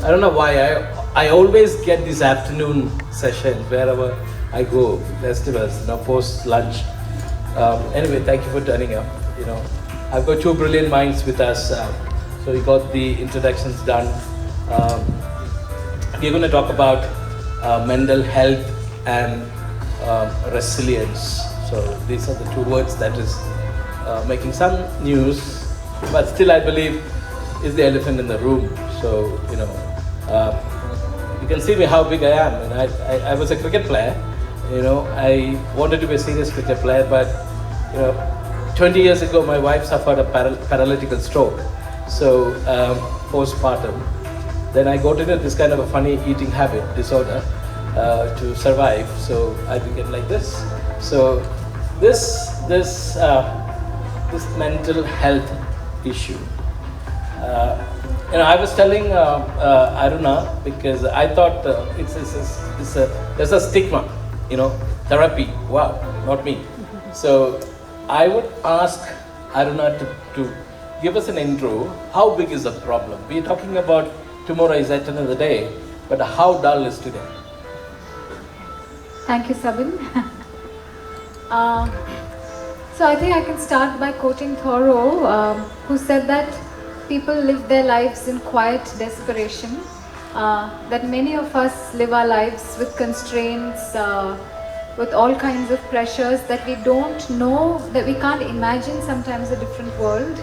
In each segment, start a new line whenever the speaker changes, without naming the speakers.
I don't know why I always get these afternoon sessions wherever I go, festivals, post lunch. Anyway, thank you for turning up. I've got two brilliant minds with us. So we got the introductions done. We're going to talk about mental health and resilience. So these are the two words that is making some news, but still I believe is the elephant in the room. So you can see me how big I am. And I was a cricket player. I wanted to be a serious cricket player, but 20 years ago my wife suffered a paralytical stroke. So postpartum, then I got into this kind of a funny eating habit disorder to survive. So I became like this. So this mental health issue. I was telling Aruna, because I thought there's a stigma, therapy. Wow, not me. So I would ask Aruna to give us an intro. How big is the problem? We're talking about tomorrow is at the end of the day, but how dull is today?
Thank you, Sabin. So I think I can start by quoting Tharoor, who said that people live their lives in quiet desperation, that many of us live our lives with constraints, with all kinds of pressures that we don't know, that we can't imagine sometimes a different world.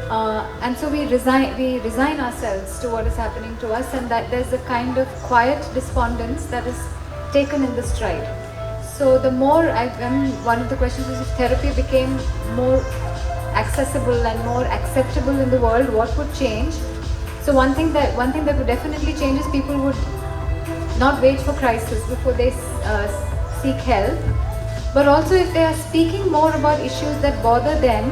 And so we resign ourselves to what is happening to us, and that there's a kind of quiet despondence that is taken in the stride. So the more one of the questions is, if therapy became more accessible and more acceptable in the world, what would change? So one thing that would definitely change is people would not wait for crisis before they seek help. But also, if they are speaking more about issues that bother them,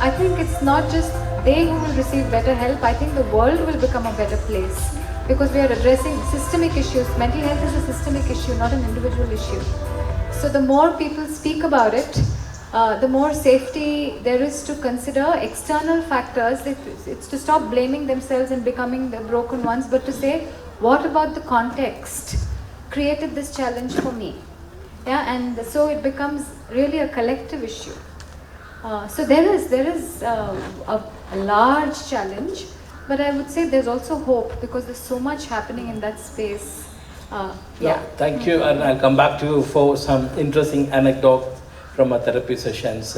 I think it's not just they who will receive better help. I think the world will become a better place, because we are addressing systemic issues. Mental health is a systemic issue, not an individual issue. So the more people speak about it, the more safety there is to consider external factors. It's to stop blaming themselves and becoming the broken ones, but to say, what about the context created this challenge for me? Yeah, and so it becomes really a collective issue. So there is a large challenge, but I would say there's also hope, because there's so much happening in that space.
No, thank you, and I'll come back to you for some interesting anecdote from our therapy sessions.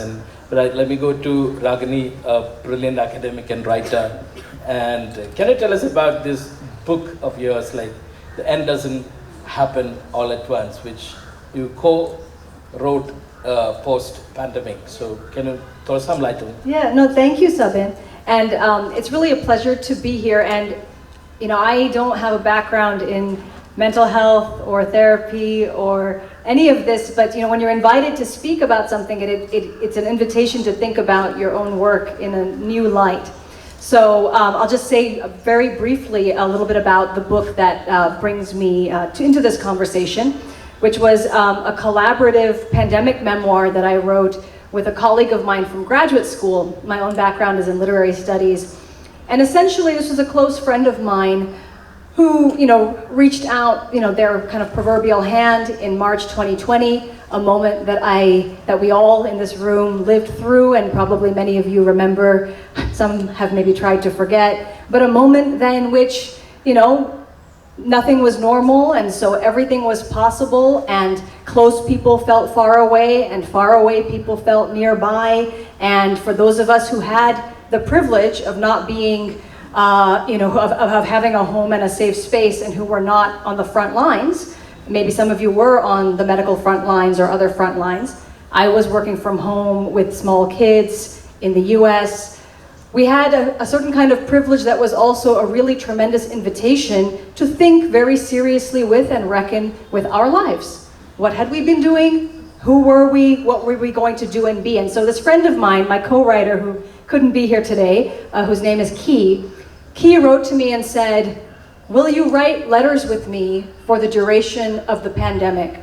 But let me go to Ragini, a brilliant academic and writer. And can you tell us about this book of yours, like The End Doesn't Happen All at Once, which you co-wrote post-pandemic. So can you throw some light on it?
Yeah, no, thank you, Sabin. And it's really a pleasure to be here. And I don't have a background in mental health or therapy or any of this, but when you're invited to speak about something, it's an invitation to think about your own work in a new light. So I'll just say very briefly a little bit about the book that brings me into this conversation, which was a collaborative pandemic memoir that I wrote with a colleague of mine from graduate school. My own background is in literary studies. And essentially, this was a close friend of mine who, reached out, their kind of proverbial hand in March 2020, a moment that we all in this room lived through, and probably many of you remember. Some have maybe tried to forget, but a moment then in which, nothing was normal, and so everything was possible, and close people felt far away, and far away people felt nearby. And for those of us who had the privilege of not being of having a home and a safe space, and who were not on the front lines, maybe some of you were on the medical front lines or other front lines. I was working from home with small kids in the US. We had a certain kind of privilege that was also a really tremendous invitation to think very seriously with and reckon with our lives. What had we been doing? Who were we? What were we going to do and be? And so this friend of mine, my co-writer, who couldn't be here today, whose name is Key wrote to me and said, "Will you write letters with me for the duration of the pandemic?"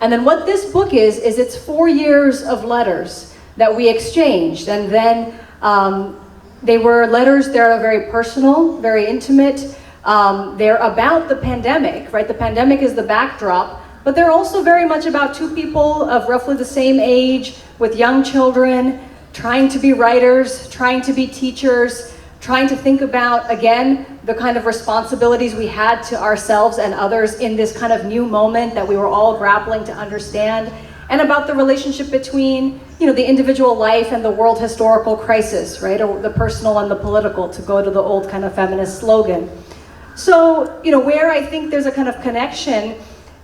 And then what this book is it's 4 years of letters that we exchanged. And then they were letters that are very personal, very intimate, They're about the pandemic, right? The pandemic is the backdrop, but they're also very much about two people of roughly the same age with young children, trying to be writers, trying to be teachers, trying to think about, again, the kind of responsibilities we had to ourselves and others in this kind of new moment that we were all grappling to understand, and about the relationship between, the individual life and the world historical crisis, right? Or the personal and the political, to go to the old kind of feminist slogan. So, where I think there's a kind of connection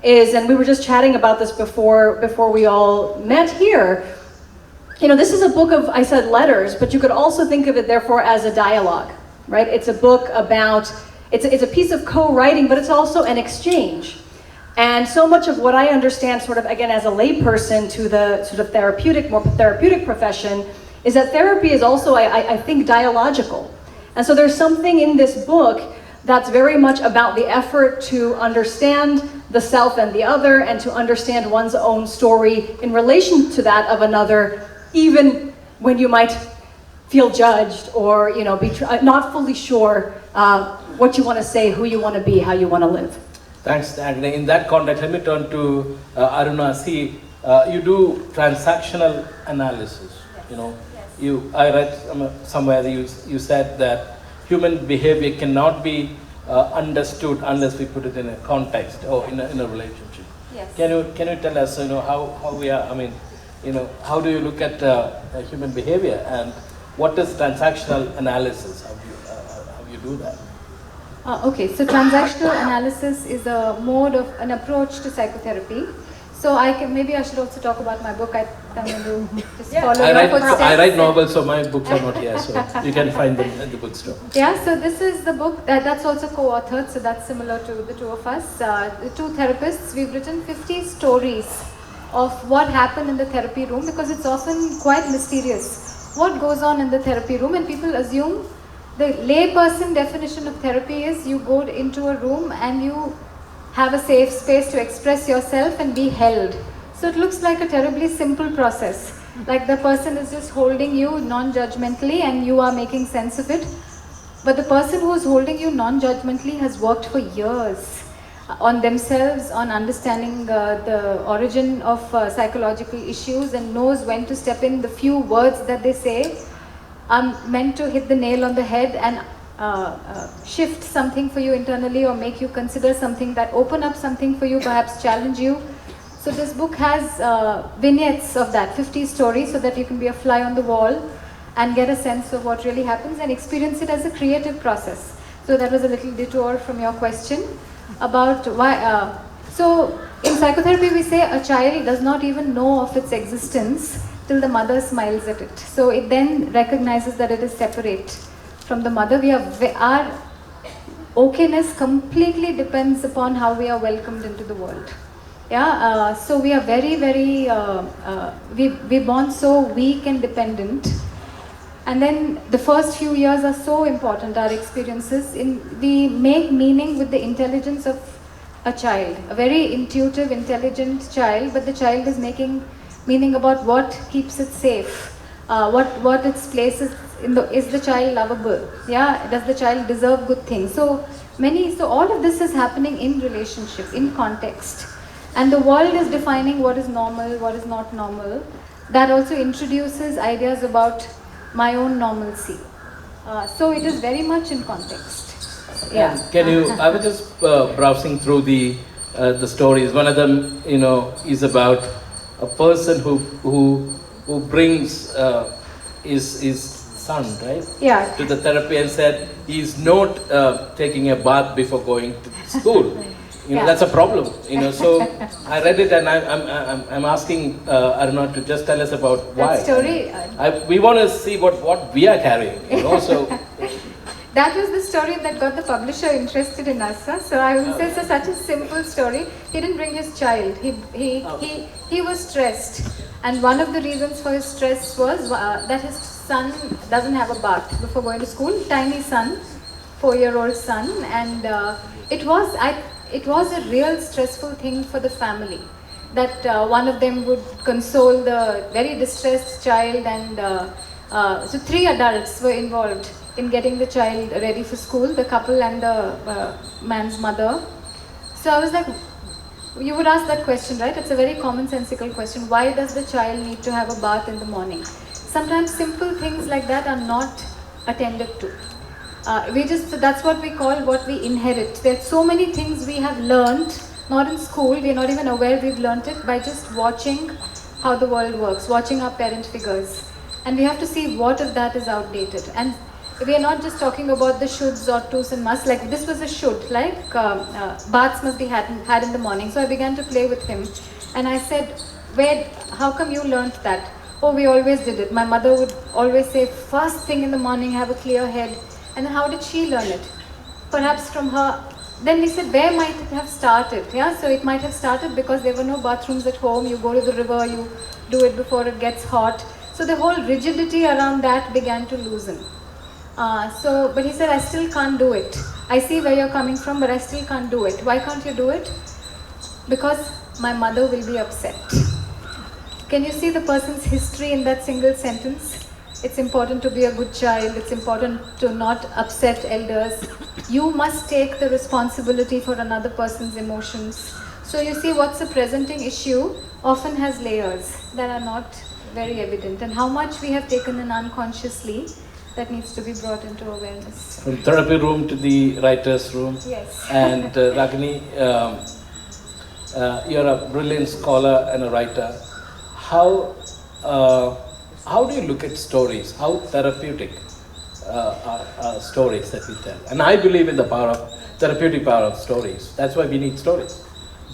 is, and we were just chatting about this before we all met here, this is a book of, I said letters, but you could also think of it therefore as a dialogue, right? It's a book about, it's a piece of co-writing, but it's also an exchange. And so much of what I understand sort of, again, as a layperson to the sort of more therapeutic profession, is that therapy is also, I think, dialogical. And so there's something in this book that's very much about the effort to understand the self and the other, and to understand one's own story in relation to that of another, even when you might feel judged or be not fully sure what you want to say, who you want to be, how you want to live.
Thanks, and in that context, let me turn to Aruna. See, you do transactional analysis. I read somewhere you said that human behavior cannot be understood unless we put it in a context or in a relationship.
Yes.
Can you tell us how we are? How do you look at human behavior, and what is transactional analysis? How you do that?
Okay, so transactional analysis is a mode of an approach to psychotherapy. So maybe I should also talk about my book. I'm going to just follow your footsteps.
I write novels, so my books are not here, so you can find them at the bookstore.
Yeah, so this is the book that's also co-authored, so that's similar to the two of us. The two therapists, we've written 50 stories of what happened in the therapy room, because it's often quite mysterious what goes on in the therapy room, and people assume the layperson definition of therapy is you go into a room and you have a safe space to express yourself and be held. So it looks like a terribly simple process. Like the person is just holding you non-judgmentally and you are making sense of it. But the person who is holding you non-judgmentally has worked for years on themselves, on understanding the origin of psychological issues, and knows when to step in. The few words that they say are meant to hit the nail on the head and shift something for you internally, or make you consider something, that open up something for you, perhaps challenge you. So this book has vignettes of that, 50 stories, so that you can be a fly on the wall and get a sense of what really happens and experience it as a creative process. So that was a little detour from your question about why. So in psychotherapy we say a child does not even know of its existence till the mother smiles at it. So it then recognizes that it is separate from the mother. Our okayness completely depends upon how we are welcomed into the world. Yeah, so we are very, very, we're born so weak and dependent. And then the first few years are so important, our experiences. We make meaning with the intelligence of a child, a very intuitive, intelligent child, but the child is making meaning about what keeps it safe, what its place is is the child lovable? Yeah, does the child deserve good things? So all of this is happening in relationship, in context. And the world is defining what is normal, what is not normal. That also introduces ideas about my own normalcy. So it is very much in context. Yeah.
I was just browsing through the stories. One of them, is about a person who brings his son, right?
Yeah.
To the therapy, and said he's not taking a bath before going to school. That's a problem. So I read it, and I'm asking Aruna to just tell us about why.
That story.
We want to see what we are carrying. So.
That was the story that got the publisher interested in us. So I will say it's such a simple story. He didn't bring his child. He was stressed, and one of the reasons for his stress was that his son doesn't have a bath before going to school. Tiny son, 4-year-old son, and it was a real stressful thing for the family. That one of them would console the very distressed child and So 3 adults were involved in getting the child ready for school, the couple and the man's mother. So I was like, you would ask that question, right? It's a very commonsensical question. Why does the child need to have a bath in the morning? Sometimes simple things like that are not attended to. That's what we call what we inherit. There are so many things we have learned, not in school, we're not even aware we've learned it by just watching how the world works, watching our parent figures. And we have to see what of that is outdated. And we are not just talking about the shoulds or tos and musts, like this was a should, like baths must be had in the morning. So I began to play with him and I said, how come you learned that? Oh, we always did it. My mother would always say, first thing in the morning, have a clear head. And then how did she learn it? Perhaps from her. Then we said, where might it have started? Yeah, so it might have started because there were no bathrooms at home. You go to the river, you do it before it gets hot. So the whole rigidity around that began to loosen. But he said, I still can't do it. I see where you're coming from, but I still can't do it. Why can't you do it? Because my mother will be upset. Can you see the person's history in that single sentence? It's important to be a good child. It's important to not upset elders. You must take the responsibility for another person's emotions. So you see, what's a presenting issue often has layers that are not very evident, and how much we have taken in unconsciously that needs to be brought into awareness.
From therapy room to the writer's room.
Yes.
And Ragini, you're a brilliant scholar and a writer. How do you look at stories? How therapeutic are stories that we tell? And I believe in the therapeutic power of stories. That's why we need stories.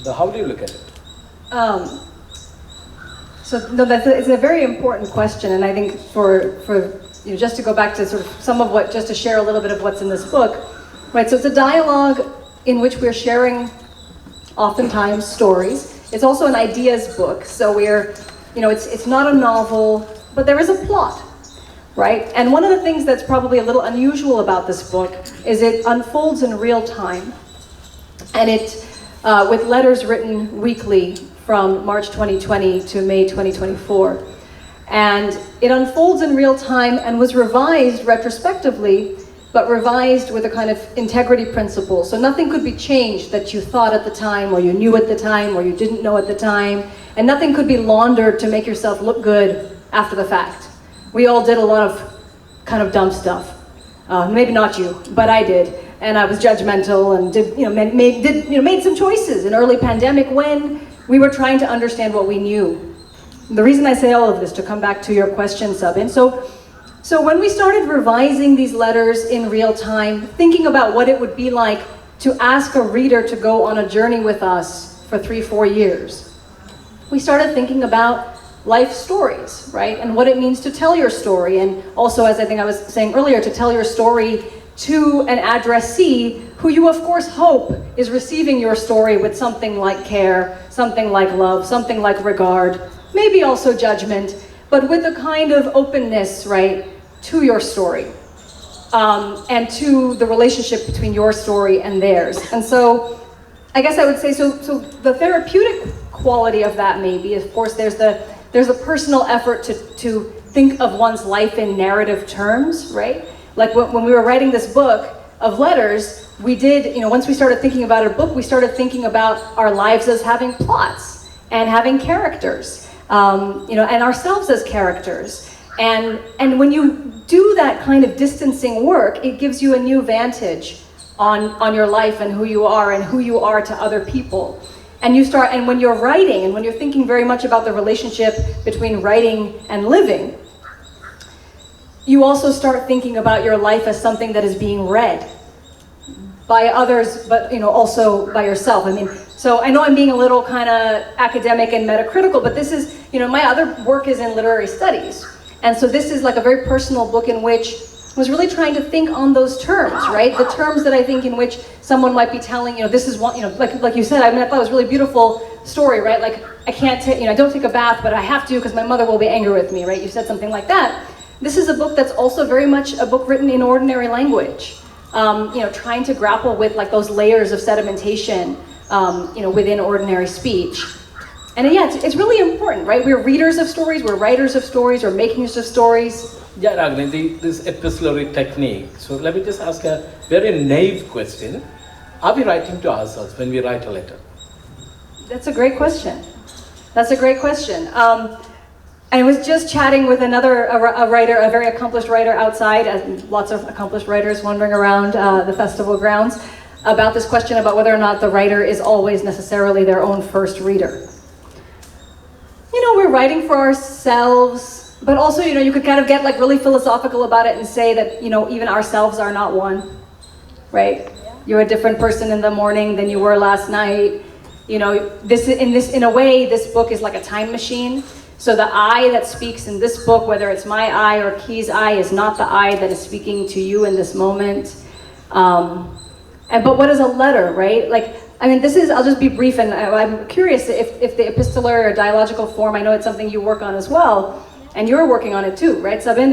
So how do you look at it?
It's a very important question, and I think for just to go back to sort of just to share a little bit of what's in this book, right? So it's a dialogue in which we're sharing oftentimes stories. It's also an ideas book, so it's not a novel, but there is a plot, right? And one of the things that's probably a little unusual about this book is it unfolds in real time, and it with letters written weekly from March 2020 to May 2024. And it unfolds in real time and was revised retrospectively, but revised with a kind of integrity principle. So nothing could be changed that you thought at the time, or you knew at the time, or you didn't know at the time. And nothing could be laundered to make yourself look good after the fact. We all did a lot of kind of dumb stuff. Maybe not you, but I did. And I was judgmental and made some choices in early pandemic when we were trying to understand what we knew. The reason I say all of this, to come back to your question, Sabin, so when we started revising these letters in real time, thinking about what it would be like to ask a reader to go on a journey with us for 3-4 years, we started thinking about life stories, right? And what it means to tell your story. And also, as I think I was saying earlier, to tell your story to an addressee who you of course hope is receiving your story with something like care, something like love, something like regard, maybe also judgment, but with a kind of openness, right, to your story, and to the relationship between your story and theirs. And so I guess I would say, so the therapeutic quality of that maybe, of course, there's a personal effort to think of one's life in narrative terms, right? Like when we were writing this book of letters, we did, once we started thinking about a book, we started thinking about our lives as having plots and having characters, and ourselves as characters. And when you do that kind of distancing work, it gives you a new vantage on your life and who you are to other people. And when you're writing and when you're thinking very much about the relationship between writing and living, you also start thinking about your life as something that is being read by others, but also by yourself. So I know I'm being a little kind of academic and metacritical, but this is, my other work is in literary studies. And so this is like a very personal book in which I was really trying to think on those terms, right? The terms that I think in which someone might be telling, this is one, like you said, I thought it was a really beautiful story, right? Like I can't take, I don't take a bath, but I have to because my mother will be angry with me, right? You said something like that. This is a book that's also very much a book written in ordinary language, trying to grapple with like those layers of sedimentation, within ordinary speech. And yeah, it's really important, right? We're readers of stories, we're writers of stories, we're makers of stories.
Yeah, Ragini, this epistolary technique. So let me just ask a very naive question. Are we writing to ourselves when we write a letter?
That's a great question. That's a great question. I was just chatting with a writer, a very accomplished writer outside, as lots of accomplished writers wandering around the festival grounds, about this question about whether or not the writer is always necessarily their own first reader. You know, we're writing for ourselves, but also, you know, you could kind of get like really philosophical about it and say that, you know, even ourselves are not one, right? You're a different person in the morning than you were last night. You know, in a way, this book is like a time machine. So the I that speaks in this book, whether it's my I or Key's I, is not the I that is speaking to you in this moment. But what is a letter, right? Like, I mean, I'll just be brief, and I'm curious if the epistolary or dialogical form, I know it's something you work on as well, and you're working on it too, right, Sabin?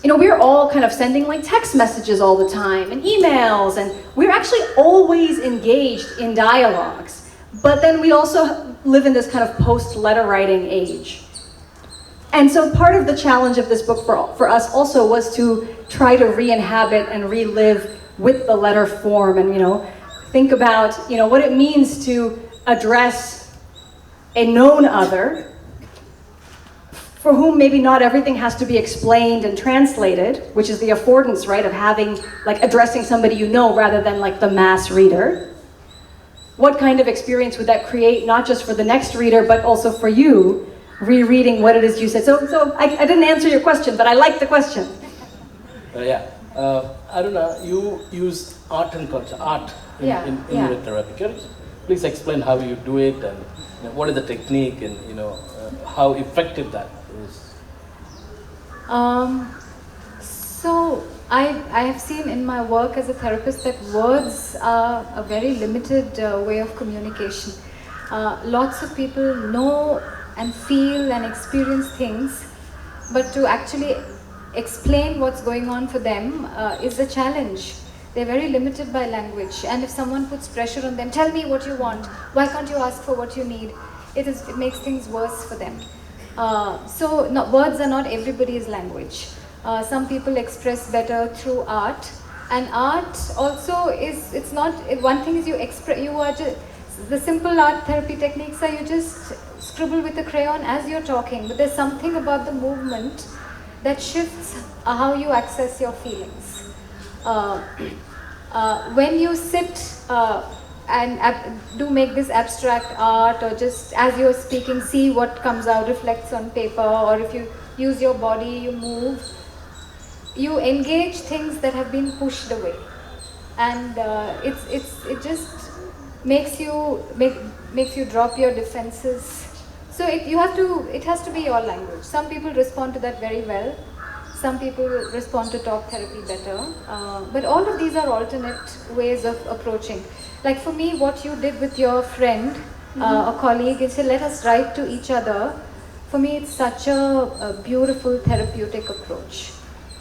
You know, we're all kind of sending like text messages all the time and emails, and we're actually always engaged in dialogues. But then we also live in this kind of post-letter writing age. And so part of the challenge of this book for us also was to try to re-inhabit and relive with the letter form, and, you know, think about, you know, what it means to address a known other for whom maybe not everything has to be explained and translated, which is the affordance, right, of having, like, addressing somebody you know rather than like the mass reader. What kind of experience would that create, not just for the next reader, but also for you, rereading what it is you said? So I didn't answer your question, but I like the question.
Aruna, you use art and culture, art in your therapy. Can you please explain how you do it, and, you know, what is the technique, and, you know, how effective that is?
So I have seen in my work as a therapist that words are a very limited way of communication. Lots of people know and feel and experience things, but to actually explain what's going on for them is a challenge. They're very limited by language, and if someone puts pressure on them, tell me what you want, why can't you ask for what you need, it makes things worse for them. Words are not everybody's language. Some people express better through art, and art also it's not, one thing is the simple art therapy techniques are you just scribble with a crayon as you're talking, but there's something about the movement that shifts how you access your feelings. When you sit and do make this abstract art, or just as you're speaking, see what comes out, reflects on paper, or if you use your body, you move, you engage things that have been pushed away, and it just makes you drop your defenses. So it has to be your language. Some people respond to that very well. Some people respond to talk therapy better. But all of these are alternate ways of approaching. Like for me, what you did with your friend, a colleague, is to let us write to each other. For me, it's such a beautiful therapeutic approach.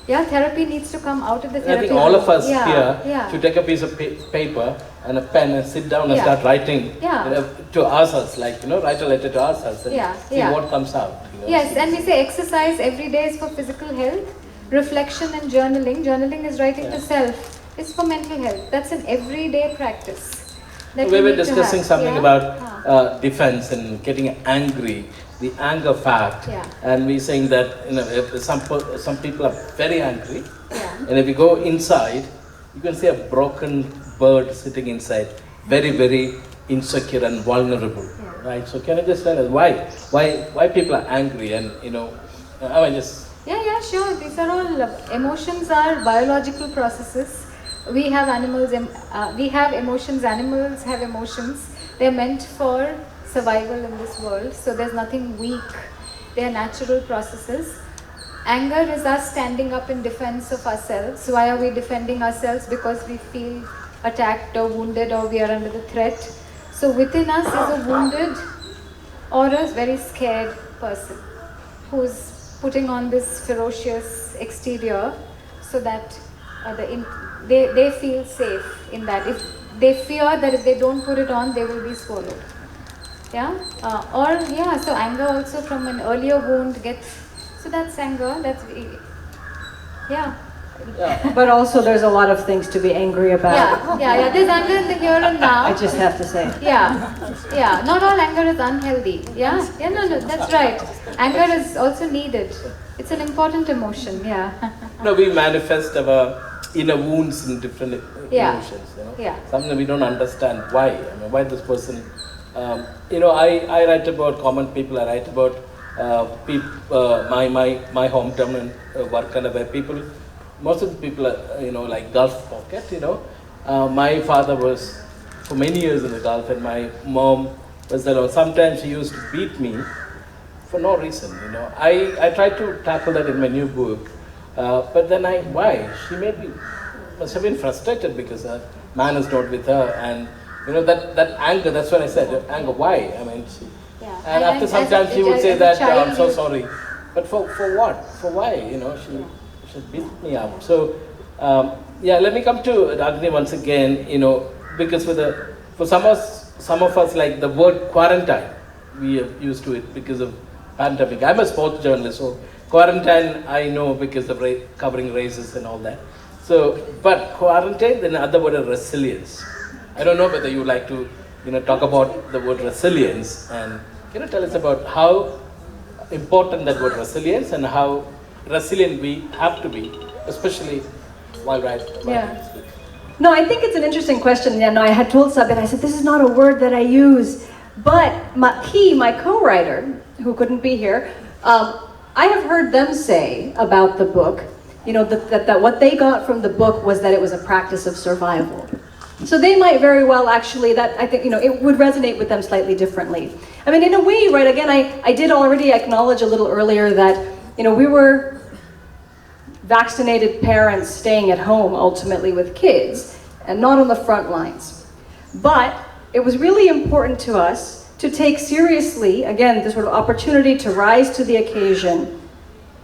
Yeah, therapy needs to come out of the therapy.
I think all of us here should take a piece of paper and a pen and sit down and start writing, you know, to ourselves, like, you know, write a letter to ourselves and see what comes out. You know.
Yes, and we say exercise every day is for physical health, reflection and journaling. Journaling is writing to self. It's for mental health. That's an everyday practice.
We were discussing something about defense and getting angry. The anger fact, and we're saying that, you know, if some people are very angry, and if you go inside, you can see a broken bird sitting inside, very, very insecure and vulnerable, right? So can you just tell us why people are angry, and, you know, I mean, just
sure. These are all emotions are biological processes. We have animals, we have emotions. Animals have emotions. They're meant for survival in this world, so there's nothing weak. They are natural processes. Anger is us standing up in defense of ourselves. Why are we defending ourselves? Because we feel attacked or wounded, or we are under the threat. So within us is a wounded or a very scared person who's putting on this ferocious exterior so that they feel safe in that. If they fear that if they don't put it on, they will be swallowed. So anger also from an earlier wound gets, So that's anger. Yeah.
But also there's a lot of things to be angry about.
Yeah. There's anger in the here and now.
I just have to say.
Yeah. Not all anger is unhealthy. Yeah. No, that's right. Anger is also needed. It's an important emotion. Yeah.
No, we manifest our inner wounds in different emotions. Something we don't understand why. Why this person. I write about common people. I write about my hometown and work and where people. Most of the people are, like Gulf pocket, My father was for many years in the Gulf and my mom was alone. Sometimes she used to beat me for no reason, I tried to tackle that in my new book. But then why? She must have been frustrated because her man is not with her and, that anger, that's what I said, anger, why? And after some time she would say that, I'm so sorry. But for what? For why? She beat me up. So, let me come to Ragini once again, because for some of us, like the word quarantine, we are used to it because of pandemic. I'm a sports journalist, so quarantine I know because of covering races and all that. So, but quarantine, then the other word is resilience. I don't know whether you would like to, talk about the word resilience and tell us about how important that word resilience and how resilient we have to be, especially while writing.
No, I think it's an interesting question. I had told Sabin, I said, this is not a word that I use. But my co-writer, who couldn't be here, I have heard them say about the book, that what they got from the book was that it was a practice of survival. So they might very well actually, that I think, it would resonate with them slightly differently. In a way, right, again, I did already acknowledge a little earlier that, we were vaccinated parents staying at home ultimately with kids and not on the front lines. But it was really important to us to take seriously, again, the sort of opportunity to rise to the occasion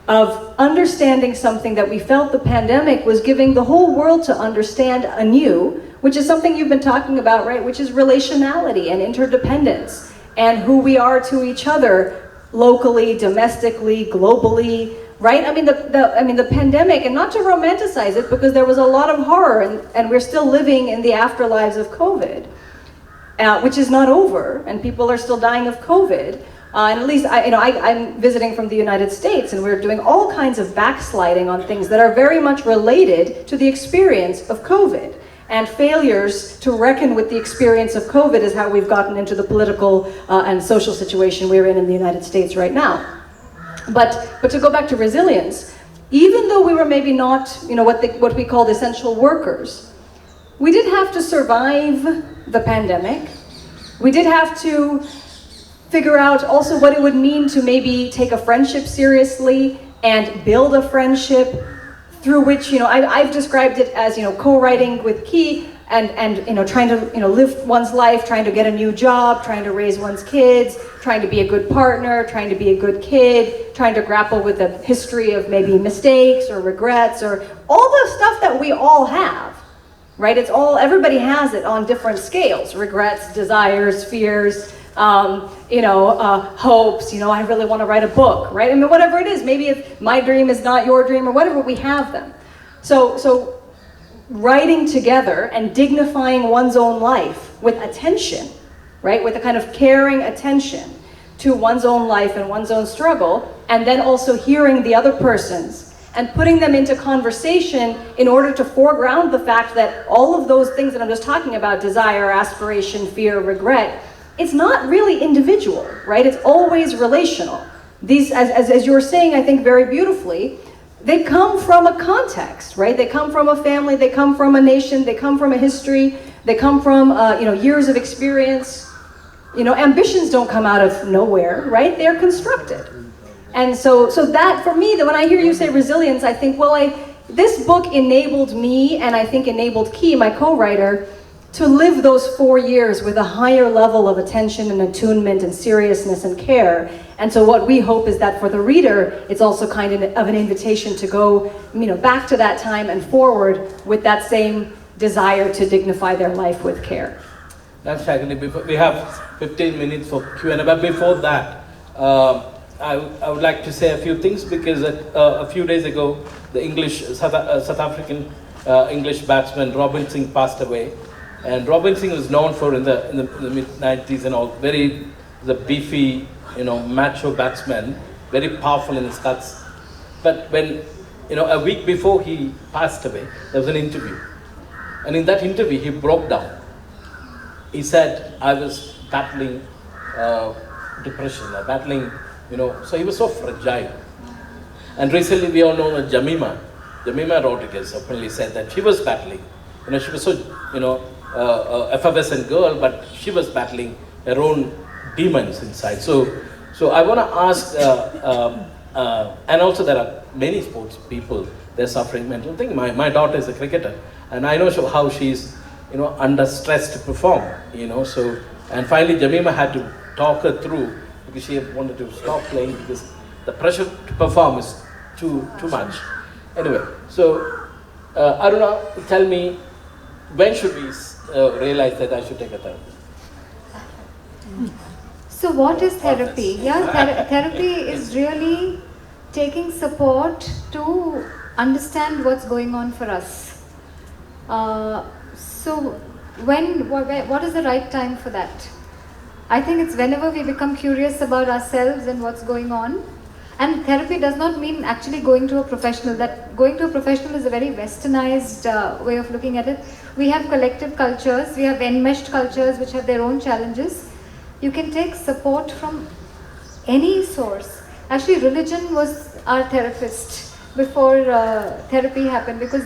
of understanding something that we felt the pandemic was giving the whole world to understand anew, which is something you've been talking about, right? Which is relationality and interdependence and who we are to each other locally, domestically, globally, right? The pandemic, and not to romanticize it because there was a lot of horror and we're still living in the afterlives of COVID, which is not over and people are still dying of COVID. And at least, I'm visiting from the United States and we're doing all kinds of backsliding on things that are very much related to the experience of COVID. And failures to reckon with the experience of COVID is how we've gotten into the political and social situation we're in the United States right now. But to go back to resilience, even though we were maybe not, what we called essential workers, we did have to survive the pandemic. We did have to figure out also what it would mean to maybe take a friendship seriously and build a friendship through which, I've described it as, co-writing with Ki and trying to, live one's life, trying to get a new job, trying to raise one's kids, trying to be a good partner, trying to be a good kid, trying to grapple with a history of maybe mistakes or regrets or all the stuff that we all have, right? Everybody has it on different scales, regrets, desires, fears, hopes, I really want to write a book, right? Whatever it is, maybe if my dream is not your dream or whatever, we have them. So writing together and dignifying one's own life with attention, right? With a kind of caring attention to one's own life and one's own struggle, and then also hearing the other person's and putting them into conversation in order to foreground the fact that all of those things that I'm just talking about, desire, aspiration, fear, regret, it's not really individual, right? It's always relational. These, as you were saying, I think very beautifully, they come from a context, right? They come from a family, they come from a nation, they come from a history, they come from, years of experience. Ambitions don't come out of nowhere, right? They're constructed. And so that, for me, that when I hear you say resilience, I think, this book enabled me, and I think enabled Ki, my co-writer, to live those 4 years with a higher level of attention and attunement and seriousness and care. And so what we hope is that for the reader, it's also kind of an invitation to go, back to that time and forward with that same desire to dignify their life with care.
That's Ragini. We have 15 minutes for Q&A, but before that, I would like to say a few things because a few days ago, the South African English batsman Robin Singh passed away, and Robin Singh was known for in the mid 90s and all the beefy, macho batsman, very powerful in his cuts. But when a week before he passed away, there was an interview, and in that interview he broke down. He said, "I was battling depression, so he was so fragile." And recently we all know that Jamima Rodriguez openly said that she was battling. She was so, effervescent girl, but she was battling her own demons inside. So I want to ask, and also there are many sports people, they're suffering mental thing. My daughter is a cricketer, and I know how she's, under stress to perform, so, and finally Jamima had to talk her through because she wanted to stop playing because the pressure to perform is too much. Anyway, so Aruna, tell me, when should we realize that I should take a therapy?
So what is therapy? Therapy is really taking support to understand what's going on for us. So what is the right time for that? I think it's whenever we become curious about ourselves and what's going on. And therapy does not mean actually going to a professional. That going to a professional is a very westernized way of looking at it. We have collective cultures, we have enmeshed cultures which have their own challenges. You can take support from any source. Actually, religion was our therapist before therapy happened, because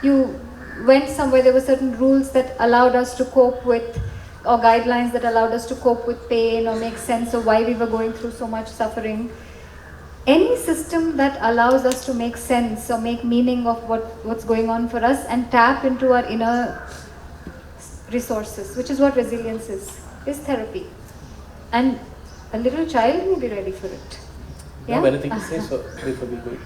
you went somewhere, there were certain rules that allowed us to cope with, or guidelines that allowed us to cope with pain or make sense of why we were going through so much suffering. Any system that allows us to make sense or make meaning of what's going on for us and tap into our inner resources, which is what resilience is therapy. And a little child may be ready for it.
Yeah? Anything to say so before we go?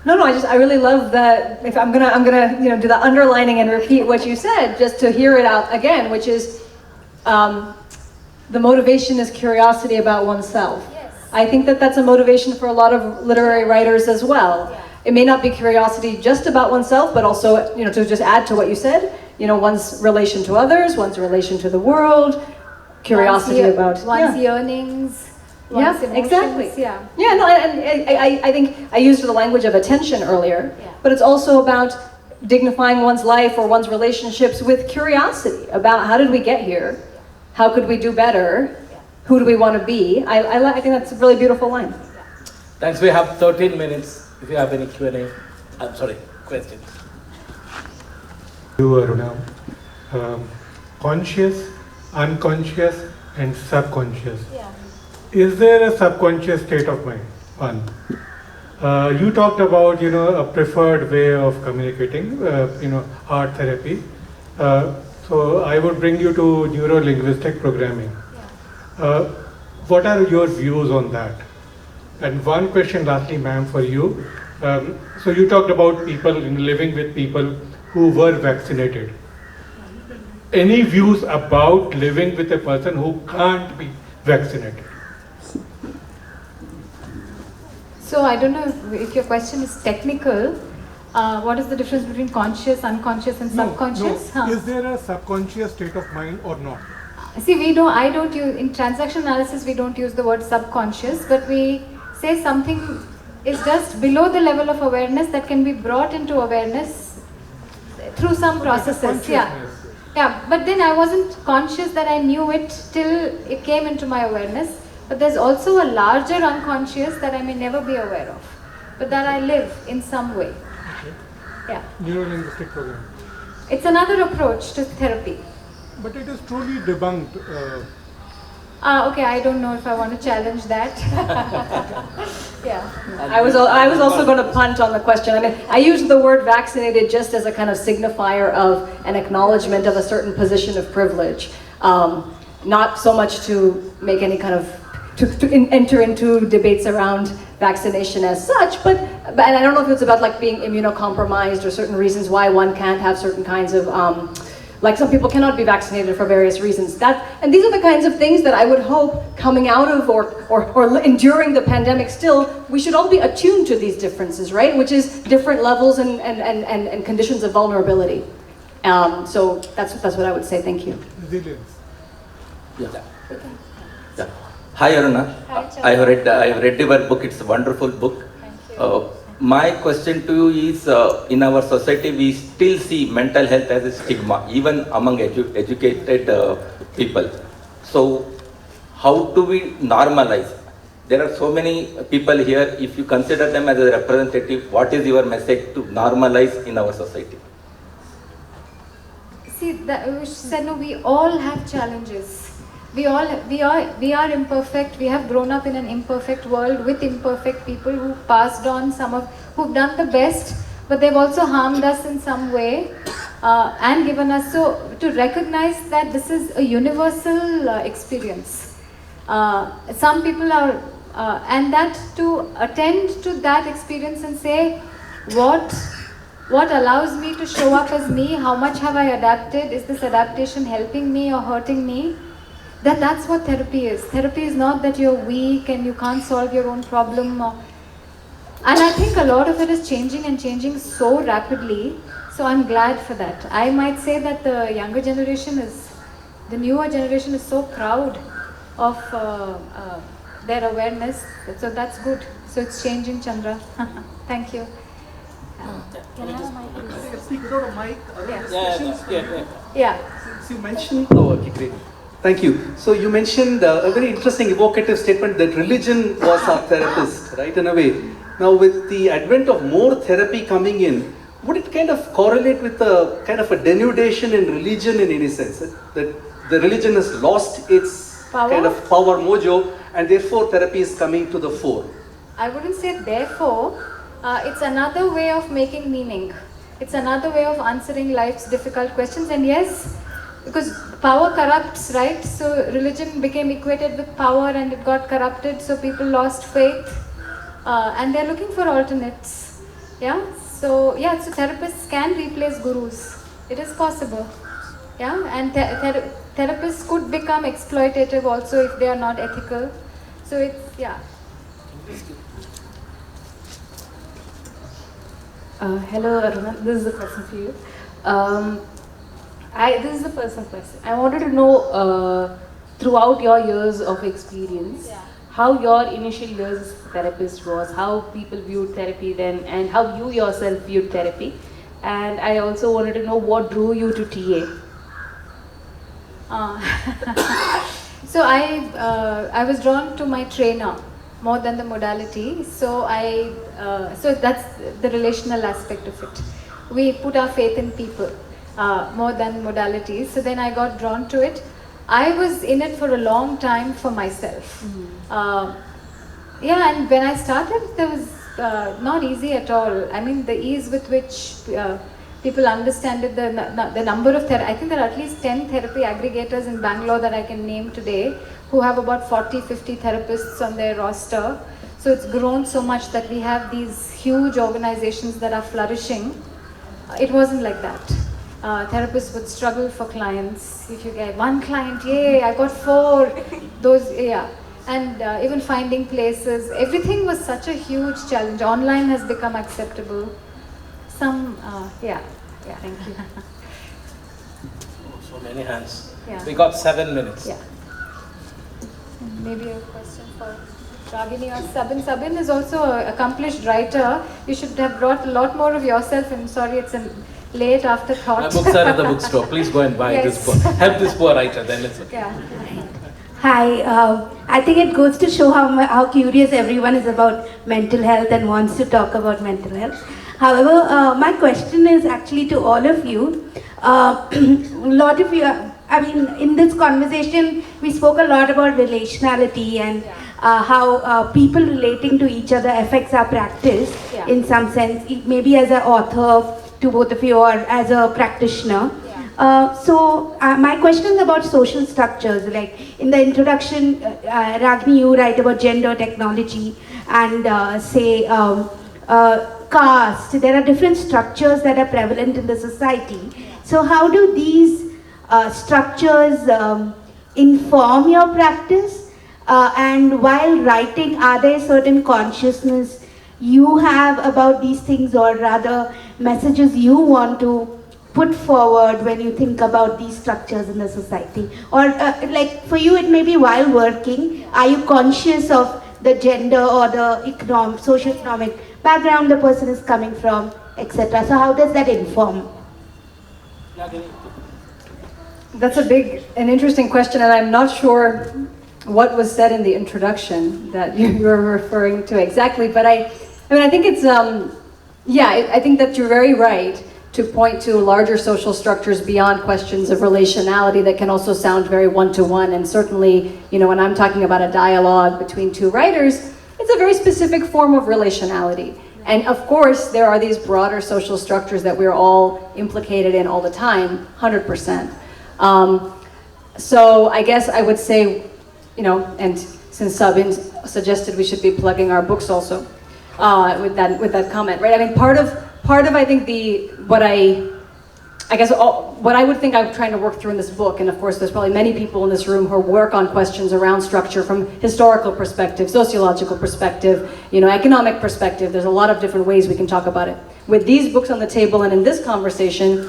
No, I really love that. If I'm gonna do the underlining and repeat what you said, just to hear it out again, which is the motivation is curiosity about oneself.
Yes.
I think that's a motivation for a lot of literary writers as well.
Yeah.
It may not be curiosity just about oneself, but also, to just add to what you said, one's relation to others, one's relation to the world, curiosity about
one's yearnings, one's emotions.
Exactly.
Yeah.
No, and I think I used the language of attention earlier,
Yeah.
but it's also about dignifying one's life or one's relationships with curiosity about how did we get here, how could we do better, who do we want to be. I think that's a really beautiful line.
Thanks. We have 13 minutes. If you have any Q&A, questions.
You, Aruna, conscious, unconscious, and subconscious.
Yeah.
Is there a subconscious state of mind? One. You talked about, a preferred way of communicating, art therapy. So I would bring you to neuro-linguistic programming.
Yeah.
What are your views on that? And one question lastly, ma'am, for you. So you talked about people living with people who were vaccinated. Any views about living with a person who can't be vaccinated?
So I don't know if your question is technical. What is the difference between conscious, unconscious, and subconscious?
No. Is there a subconscious state of mind or not?
See, I don't use, in transaction analysis, we don't use the word subconscious, but we say something is just below the level of awareness that can be brought into awareness through some processes. Yeah, but then I wasn't conscious that I knew it till it came into my awareness. But there's also a larger unconscious that I may never be aware of, but that I live in some way.
Okay.
Yeah.
Neuro-linguistic programming.
It's another approach to therapy.
But it is truly debunked.
Okay, I don't know if I want to challenge that. Yeah.
I was also going to punt on the question. I mean, I used the word vaccinated just as a kind of signifier of an acknowledgement of a certain position of privilege, not so much to make any kind of enter into debates around vaccination as such, but and I don't know if it's about like being immunocompromised or certain reasons why one can't have certain kinds of like some people cannot be vaccinated for various reasons. And these are the kinds of things that I would hope coming out of or enduring the pandemic still, we should all be attuned to these differences, right? Which is different levels and conditions of vulnerability. So that's what I would say. Thank you.
Resilience.
Yeah. Yeah. Hi Aruna.
Hi,
I have read your book. It's a wonderful book.
Thank you.
My question to you is, in our society we still see mental health as a stigma, even among educated people. So how do we normalize? There are so many people here. If you consider them as a representative, what is your message to normalize in our society?
See, you said no. We all have challenges. We are imperfect. We have grown up in an imperfect world with imperfect people who passed on who've done the best, but they've also harmed us in some way and given us. So to recognize that this is a universal experience. Some people are, and that to attend to that experience and say, what allows me to show up as me? How much have I adapted? Is this adaptation helping me or hurting me? That's what therapy is. Therapy is not that you're weak and you can't solve your own problem. And I think a lot of it is changing and changing so rapidly. So I'm glad for that. I might say that the newer generation is so proud of their awareness. So that's good. So it's changing, Chandra. Thank you. Can I have a mic?
I can speak without a mic.
Yeah.
Since you mentioned, oh, okay, great. Thank you. So you mentioned a very interesting evocative statement that religion was our therapist, right, in a way. Now with the advent of more therapy coming in, would it kind of correlate with a kind of a denudation in religion in any sense? That the religion has lost its kind of power mojo and therefore therapy is coming to the fore?
I wouldn't say therefore. It's another way of making meaning. It's another way of answering life's difficult questions. And yes, because power corrupts, right? So religion became equated with power and it got corrupted. So people lost faith and they're looking for alternates. Yeah. So so therapists can replace gurus. It is possible. Yeah. And therapists could become exploitative also if they are not ethical. So it's, yeah.
Hello Aruna, this is a question for you. This is the personal question. I wanted to know throughout your years of experience, how your initial years as a therapist was, how people viewed therapy then, and how you yourself viewed therapy. And I also wanted to know what drew you to TA.
So I was drawn to my trainer more than the modality. So so that's the relational aspect of it. We put our faith in people more than modalities. So then I got drawn to it. I was in it for a long time for myself. And when I started, there was not easy at all. I mean, the ease with which people understand it, the number of I think there are at least 10 therapy aggregators in Bangalore that I can name today who have about 40-50 therapists on their roster. So it's grown so much that we have these huge organizations that are flourishing. It wasn't like that. Therapists would struggle for clients. If you get one client, yay, I got 4. And even finding places, everything was such a huge challenge. Online has become acceptable. Thank you.
So many hands.
Yeah.
We got 7 minutes.
Yeah. Maybe a question for Ragini or Sabin. Sabin is also an accomplished writer. You should have brought a lot more of yourself. I'm sorry, it's a late afterthought.
My books are at the bookstore. Please go and buy this book. Help this poor writer, then it's okay.
Yeah.
Hi, I think it goes to show how curious everyone is about mental health and wants to talk about mental health. However, my question is actually to all of you. A lot of you, in this conversation, we spoke a lot about relationality and how people relating to each other affects our practice in some sense, maybe as an author to both of you or as a practitioner. So my question is about social structures. Like in the introduction, Ragini, you write about gender, technology, and caste. There are different structures that are prevalent in the society. So how do these structures inform your practice? And while writing, are there certain consciousness you have about these things, or rather messages you want to put forward when you think about these structures in the society? Or like for you, it may be while working, are you conscious of the gender or the socio-economic background the person is coming from, etc.? So how does that inform?
That's an interesting question, and I'm not sure what was said in the introduction that you were referring to exactly, but I think it's, I think that you're very right to point to larger social structures beyond questions of relationality that can also sound very one-to-one, and certainly, when I'm talking about a dialogue between two writers, it's a very specific form of relationality. And of course, there are these broader social structures that we're all implicated in all the time, 100%. So I guess I would say, and since Sabin suggested we should be plugging our books also, with that comment, right? I mean, part of I think what I would think I'm trying to work through in this book, and of course there's probably many people in this room who work on questions around structure from historical perspective, sociological perspective, economic perspective. There's a lot of different ways we can talk about it. With these books on the table and in this conversation,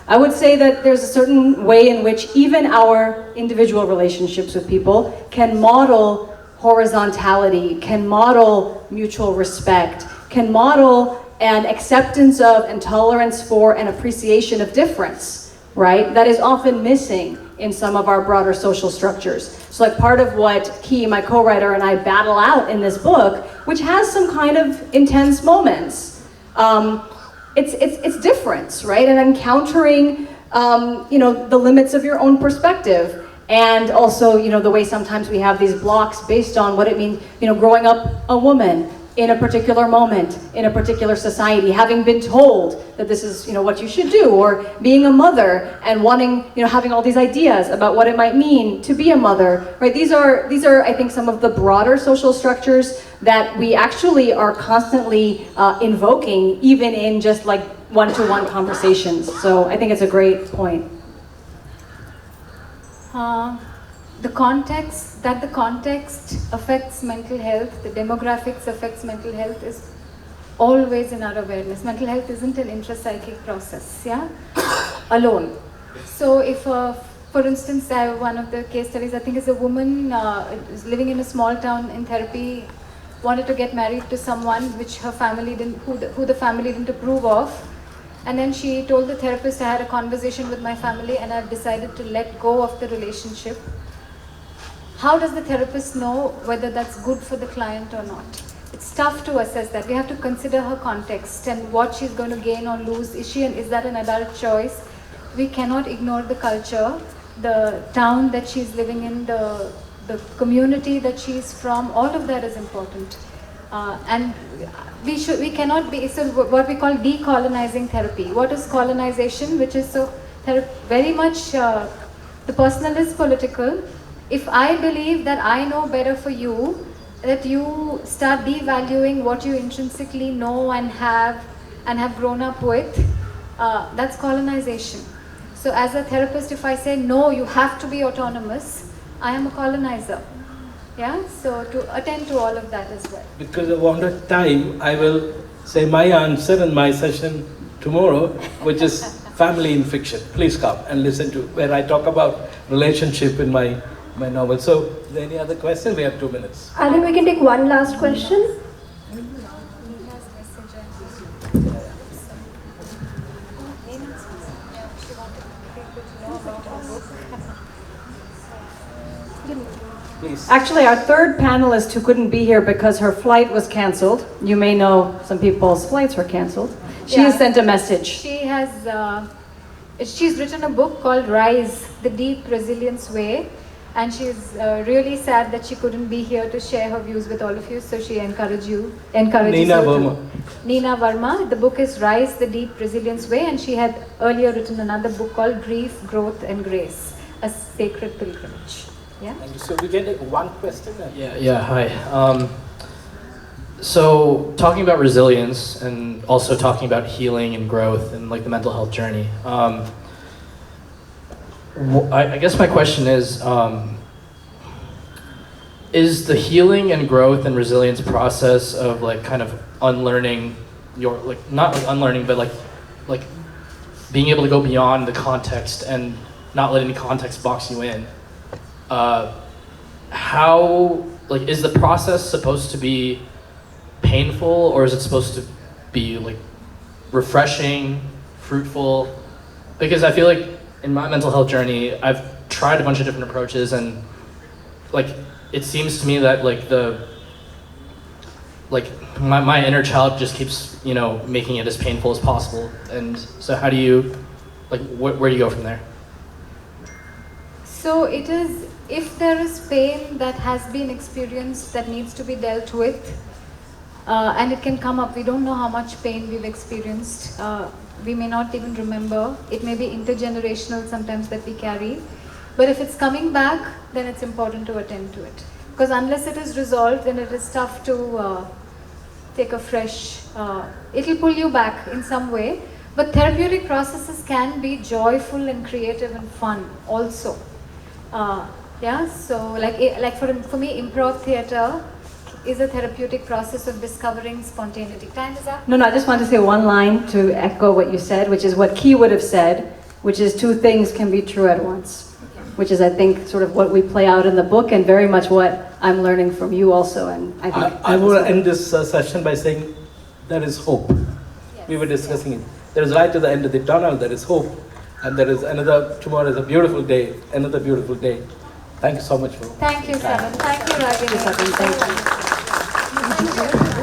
I would say that there's a certain way in which even our individual relationships with people can model horizontality, can model mutual respect, can model an acceptance of and tolerance for and appreciation of difference, right? That is often missing in some of our broader social structures. So like part of what Ki, my co-writer, and I battle out in this book, which has some kind of intense moments, it's difference, right? And encountering, the limits of your own perspective. And also, the way sometimes we have these blocks based on what it means, growing up a woman in a particular moment, in a particular society, having been told that this is, what you should do, or being a mother and wanting, having all these ideas about what it might mean to be a mother, right? These are, I think, some of the broader social structures that we actually are constantly invoking, even in just like one-to-one conversations. So I think it's a great point.
The context affects mental health, the demographics affects mental health is always in our awareness. Mental health isn't an intrapsychic process, alone. So if, for instance, one of the case studies, I think, is a woman is living in a small town in therapy, wanted to get married to someone which her family didn't, who the family didn't approve of. And then she told the therapist, I had a conversation with my family and I've decided to let go of the relationship. How does the therapist know whether that's good for the client or not? It's tough to assess that. We have to consider her context and what she's going to gain or lose. Is that an adult choice? We cannot ignore the culture, the town that she's living in, the community that she's from. All of that is important. And we cannot be, so what we call decolonizing therapy. What is colonization? Which is so very much, the personal is political. If I believe that I know better for you, that you start devaluing what you intrinsically know and have grown up with, that's colonization. So as a therapist, if I say, no, you have to be autonomous, I am a colonizer. Yeah, so to attend to all of that as well.
Because of want of time, I will say my answer in my session tomorrow, which is family in fiction. Please come and listen to where I talk about relationship in my novel. So, is there any other question? We have 2 minutes.
I think we can take one last question.
Please.
Actually, our third panelist who couldn't be here because her flight was canceled. You may know some people's flights were canceled. She has sent a message.
She has, she's written a book called Rise, The Deep Resilience Way. And she's really sad that she couldn't be here to share her views with all of you. So she encourages you.
Nina Verma.
Nina Verma. The book is Rise, The Deep Resilience Way. And she had earlier written another book called Grief, Growth and Grace, A Sacred Pilgrimage. Yeah.
And so we can take one question.
Hi. So talking about resilience and also talking about healing and growth and like the mental health journey. I guess my question is the healing and growth and resilience process of like kind of unlearning your, like, not like unlearning, but like being able to go beyond the context and not letting the context box you in. How, like, is the process supposed to be painful, or is it supposed to be like refreshing, fruitful? Because I feel like in my mental health journey, I've tried a bunch of different approaches, and like it seems to me that like my inner child just keeps, you know, making it as painful as possible. And so how do you, like, where do you go from there?
So it is, if there is pain that has been experienced that needs to be dealt with, and it can come up, we don't know how much pain we've experienced, we may not even remember, it may be intergenerational sometimes that we carry, but if it's coming back, then it's important to attend to it. Because unless it is resolved, then it is tough to take a fresh, it'll pull you back in some way. But therapeutic processes can be joyful and creative and fun also. Yeah, so like for me, improv theatre is a therapeutic process of discovering spontaneity. Time is up?
No, I just want to say one line to echo what you said, which is what Key would have said, which is two things can be true at once. Which is, I think, sort of what we play out in the book, and very much what I'm learning from you also. And I think
I will end this session by saying there is hope. Yes. We were discussing it. There is light to the end of the tunnel. There is hope, and there is another. Tomorrow is a beautiful day. Another beautiful day. Thank you so much for.
Thank you, Sabin. Thank you, Ragini.
Thank you.